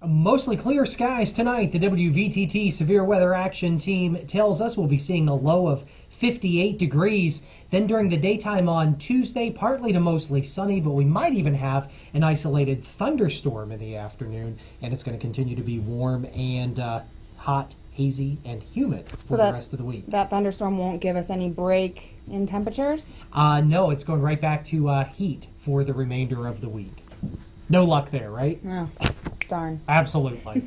Mostly clear skies tonight. The WVTT Severe Weather Action Team tells us we'll be seeing a low of 58 degrees. Then during the daytime on Tuesday, partly to mostly sunny, but we might even have an isolated thunderstorm in the afternoon. And it's going to continue to be warm and hot, hazy, and humid for the rest of the week. That thunderstorm won't give us any break in temperatures? No, it's going right back to heat for the remainder of the week. No luck there, right? Oh, darn. Absolutely.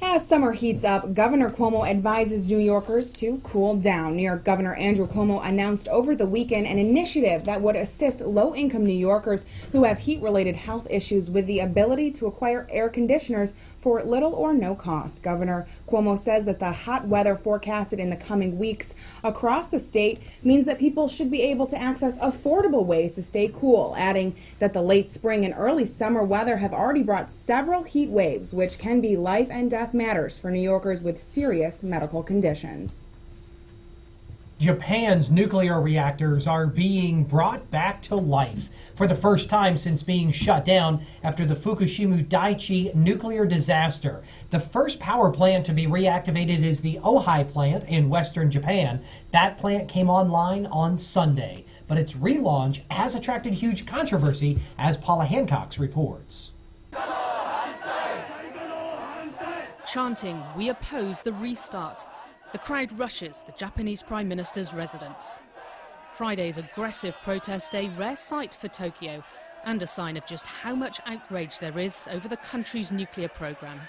As summer heats up, Governor Cuomo advises New Yorkers to cool down. New York Governor Andrew Cuomo announced over the weekend an initiative that would assist low-income New Yorkers who have heat-related health issues with the ability to acquire air conditioners for little or no cost. Governor Cuomo says that the hot weather forecasted in the coming weeks across the state means that people should be able to access affordable ways to stay cool, adding that the late spring and early summer weather have already brought several heat waves, which can be life and death matters for New Yorkers with serious medical conditions. Japan's nuclear reactors are being brought back to life for the first time since being shut down after the Fukushima Daiichi nuclear disaster. The first power plant to be reactivated is the Ohai plant in western Japan. That plant came online on Sunday, but its relaunch has attracted huge controversy, as Paula Hancock reports. Chanting, "We oppose the restart." The crowd rushes the Japanese Prime Minister's residence. Friday's aggressive protest, a rare sight for Tokyo, and a sign of just how much outrage there is over the country's nuclear program.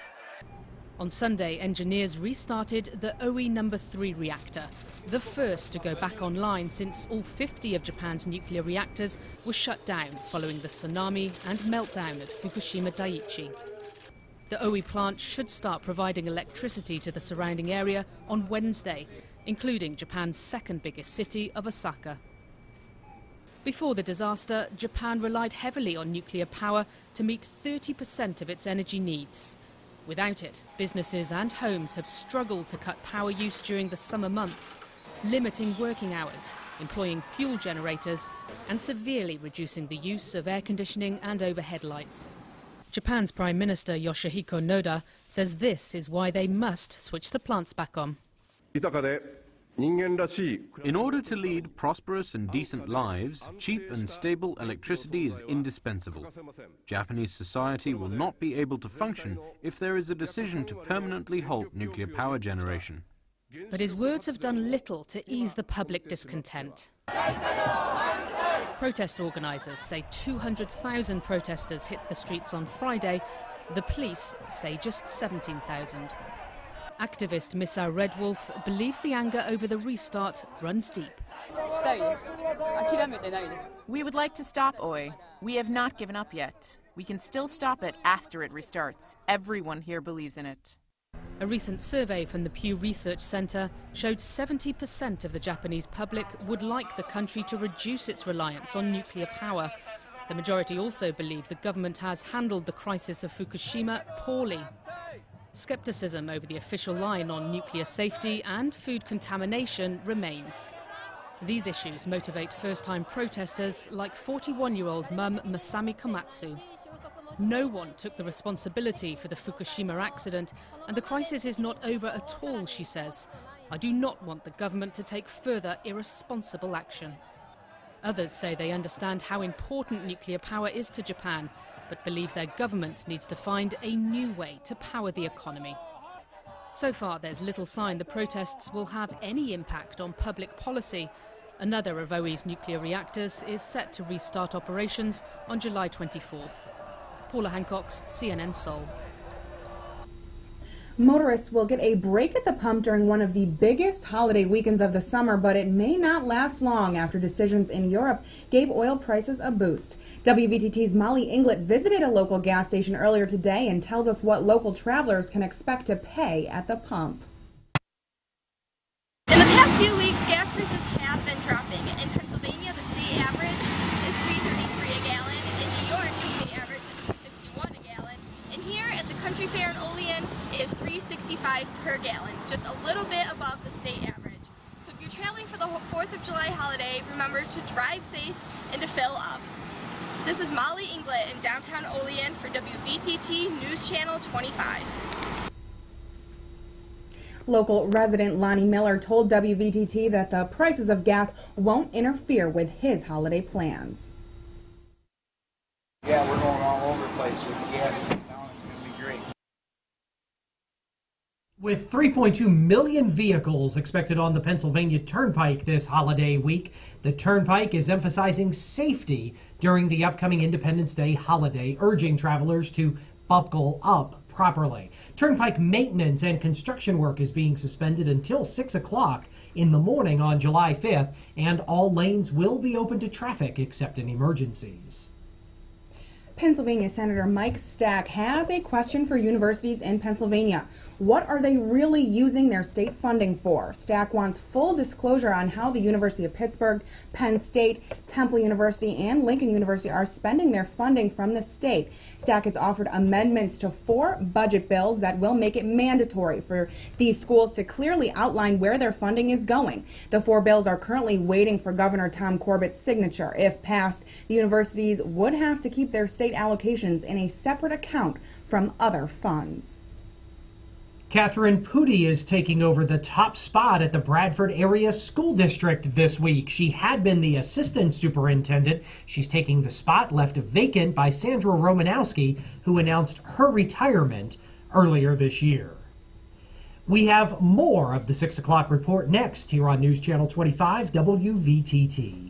On Sunday, engineers restarted the Olean No. 3 reactor, the first to go back online since all 50 of Japan's nuclear reactors were shut down following the tsunami and meltdown at Fukushima Daiichi. The Olean plant should start providing electricity to the surrounding area on Wednesday, including Japan's second biggest city of Osaka. Before the disaster, Japan relied heavily on nuclear power to meet 30% of its energy needs. Without it, businesses and homes have struggled to cut power use during the summer months, limiting working hours, employing fuel generators, and severely reducing the use of air conditioning and overhead lights. Japan's Prime Minister Yoshihiko Noda says this is why they must switch the plants back on. In order to lead prosperous and decent lives, cheap and stable electricity is indispensable. Japanese society will not be able to function if there is a decision to permanently halt nuclear power generation. But his words have done little to ease the public discontent. Protest organisers say 200,000 protesters hit the streets on Friday. The police say just 17,000. Activist Misa Redwolf believes the anger over the restart runs deep. We would like to stop OE. We have not given up yet. We can still stop it after it restarts. Everyone here believes in it. A recent survey from the Pew Research Center showed 70% of the Japanese public would like the country to reduce its reliance on nuclear power. The majority also believe the government has handled the crisis of Fukushima poorly. Skepticism over the official line on nuclear safety and food contamination remains. These issues motivate first-time protesters like 41-year-old mum Masami Komatsu. No one took the responsibility for the Fukushima accident, and the crisis is not over at all, she says. I do not want the government to take further irresponsible action. Others say they understand how important nuclear power is to Japan, but believe their government needs to find a new way to power the economy. So far, there's little sign the protests will have any impact on public policy. Another of OE's nuclear reactors is set to restart operations on July 24th. Paula Hancock, CNN Seoul. Motorists will get a break at the pump during one of the biggest holiday weekends of the summer, but it may not last long after decisions in Europe gave oil prices a boost. WVTT's Molly Inglet visited a local gas station earlier today and tells us what local travelers can expect to pay at the pump. In the past few weeks, gas prices have been dropping. In Pennsylvania, the state average is $3.33 a gallon. In New York, the state average is $3.61 a gallon. And here at the Country Fair in Olean, it is $3.65 per gallon, just a little bit above the state average. So if you're traveling for the 4th of July holiday, remember to drive safe and to fill up. This is Molly Inglet in downtown Olean for WVTT News Channel 25. Local resident Lonnie Miller told WVTT that the prices of gas won't interfere with his holiday plans. Yeah, we're going all over the place with the gas going down. It's going to be great. With 3.2 million vehicles expected on the Pennsylvania Turnpike this holiday week, the Turnpike is emphasizing safety during the upcoming Independence Day holiday, urging travelers to buckle up properly. Turnpike maintenance and construction work is being suspended until 6 o'clock in the morning on July 5th, and all lanes will be open to traffic except in emergencies. Pennsylvania Senator Mike Stack has a question for universities in Pennsylvania. What are they really using their state funding for? Stack wants full disclosure on how the University of Pittsburgh, Penn State, Temple University, and Lincoln University are spending their funding from the state. Stack has offered amendments to 4 budget bills that will make it mandatory for these schools to clearly outline where their funding is going. The 4 bills are currently waiting for Governor Tom Corbett's signature. If passed, the universities would have to keep their state allocations in a separate account from other funds. Catherine Pudi is taking over the top spot at the Bradford Area School District this week. She had been the assistant superintendent. She's taking the spot left vacant by Sandra Romanowski, who announced her retirement earlier this year. We have more of the 6 o'clock report next here on News Channel 25 WVTT.